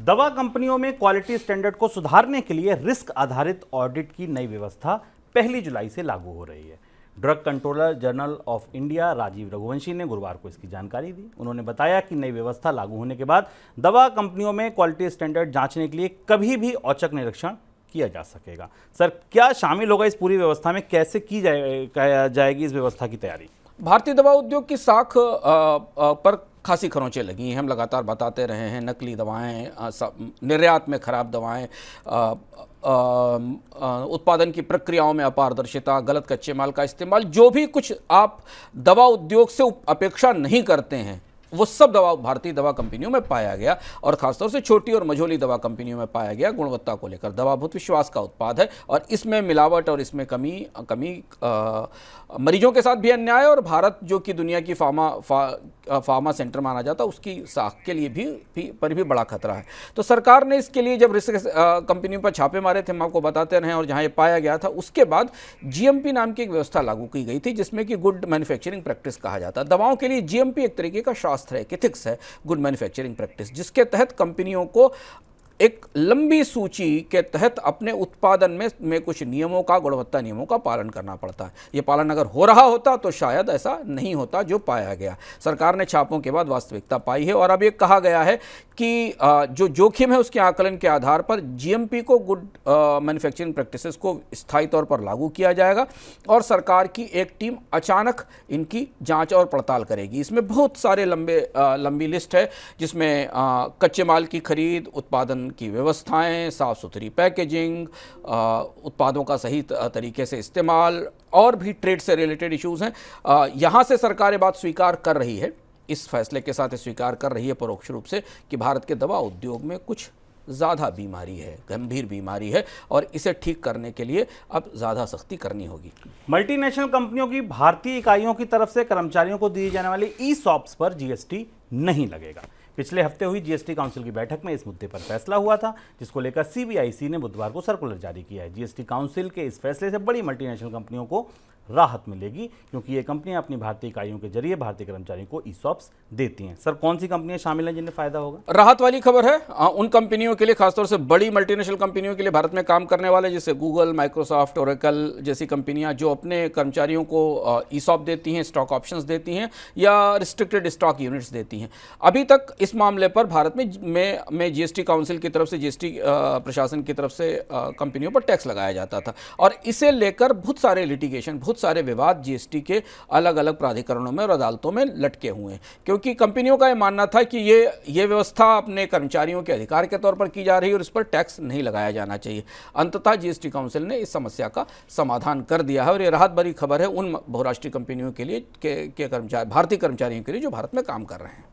दवा कंपनियों में क्वालिटी स्टैंडर्ड को सुधारने के लिए रिस्क आधारित ऑडिट की नई व्यवस्था 1 जुलाई से लागू हो रही है। Drug controller general of India Rajiv Raghuvanshi ने गुरुवार को इसकी जानकारी दी। उन्होंने बताया कि नई व्यवस्था लागू होने के बाद दवा कंपनियों में क्वालिटी स्टैंडर्ड जांचने के लिए कभी भी औचक निरीक्षण किया जा सकेगा। सर, क्या शामिल होगा इस पूरी व्यवस्था में, कैसे की जाएगी इस व्यवस्था की तैयारी? भारतीय दवा उद्योग की साख पर खासी खरोंचें लगी हैं। हम लगातार बताते रहे हैं, नकली दवाएं, निर्यात में खराब दवाएं, उत्पादन की प्रक्रियाओं में अपारदर्शिता, गलत कच्चे माल का इस्तेमाल, जो भी कुछ आप दवा उद्योग से अपेक्षा नहीं करते हैं वो सब भारतीय दवा कंपनियों में पाया गया, और खासतौर से छोटी और मझोली दवा कंपनियों में पाया गया। गुणवत्ता को लेकर दवा बहुत विश्वास का उत्पाद है और इसमें मिलावट और इसमें कमी मरीजों के साथ भी अन्याय, और भारत जो कि दुनिया की फार्मा सेंटर माना जाता है उसकी साख के लिए भी बड़ा खतरा है। तो सरकार ने इसके लिए जब रिस्क कंपनियों पर छापे मारे थे, हम आपको बताते रहे, और जहां ये पाया गया था उसके बाद जीएमपी नाम की एक व्यवस्था लागू की गई थी जिसमें कि गुड मैन्युफैक्चरिंग प्रैक्टिस कहा जाता है। दवाओं के लिए जीएमपी एक तरीके का शास्त्र है, एथिक्स है, गुड मैन्युफैक्चरिंग प्रैक्टिस, जिसके तहत कंपनियों को एक लंबी सूची के तहत अपने उत्पादन में कुछ नियमों का, गुणवत्ता नियमों का पालन करना पड़ता है। ये पालन अगर हो रहा होता तो शायद ऐसा नहीं होता जो पाया गया। सरकार ने छापों के बाद वास्तविकता पाई है और अब ये कहा गया है कि जो जोखिम है उसके आकलन के आधार पर जीएमपी को, गुड मैन्युफैक्चरिंग प्रैक्टिसेस को स्थायी तौर पर लागू किया जाएगा और सरकार की एक टीम अचानक इनकी जांच और पड़ताल करेगी। इसमें बहुत सारे लंबी लिस्ट है जिसमें कच्चे माल की खरीद, उत्पादन की व्यवस्थाएं, साफ सुथरी पैकेजिंग, उत्पादों का सही तरीके से इस्तेमाल और भी ट्रेड से रिलेटेड इश्यूज हैं। यहां से सरकार ये बात स्वीकार कर रही है, इस फैसले के साथ स्वीकार कर रही है परोक्ष रूप से कि भारत के दवा उद्योग में कुछ ज़्यादा बीमारी है, गंभीर बीमारी है और इसे ठीक करने के लिए अब ज़्यादा सख्ती करनी होगी। मल्टीनेशनल कंपनियों की भारतीय इकाइयों की तरफ से कर्मचारियों को दी जाने वाली ई-सॉप्स पर जीएसटी नहीं लगेगा। पिछले हफ्ते हुई जीएसटी काउंसिल की बैठक में इस मुद्दे पर फैसला हुआ था, जिसको लेकर सीबीआईसी ने बुधवार को सर्कुलर जारी किया है। जीएसटी काउंसिल के इस फैसले से बड़ी मल्टीनेशनल कंपनियों को राहत मिलेगी, क्योंकि ये कंपनियां अपनी भारतीय इकाइयों के जरिए भारतीय कर्मचारियों को ई-सॉप्स देती हैं। सर, कौन सी कंपनियां शामिल हैं जिन्हें फायदा होगा? राहत वाली खबर है उन कंपनियों के लिए, खासतौर से बड़ी मल्टीनेशनल कंपनियों के लिए, भारत में काम करने वाले जैसे गूगल, माइक्रोसॉफ्ट, ओरेकल जैसी कंपनियां जो अपने कर्मचारियों को ई-सॉप देती हैं, स्टॉक ऑप्शंस देती हैं या रिस्ट्रिक्टेड स्टॉक यूनिट्स देती हैं। अभी तक इस मामले पर भारत में जीएसटी काउंसिल की तरफ से, जीएसटी प्रशासन की तरफ से कंपनियों पर टैक्स लगाया जाता था और इसे लेकर बहुत सारे लिटिगेशन, बहुत सारे विवाद जीएसटी के अलग अलग प्राधिकरणों में और अदालतों में लटके हुए हैं, क्योंकि कंपनियों का यह मानना था कि ये व्यवस्था अपने कर्मचारियों के अधिकार के तौर पर की जा रही है और इस पर टैक्स नहीं लगाया जाना चाहिए। अंततः जीएसटी काउंसिल ने इस समस्या का समाधान कर दिया है और ये राहत भरी खबर है उन बहुराष्ट्रीय कंपनियों के लिए, के कर्मचारी, भारतीय कर्मचारियों के लिए जो भारत में काम कर रहे हैं।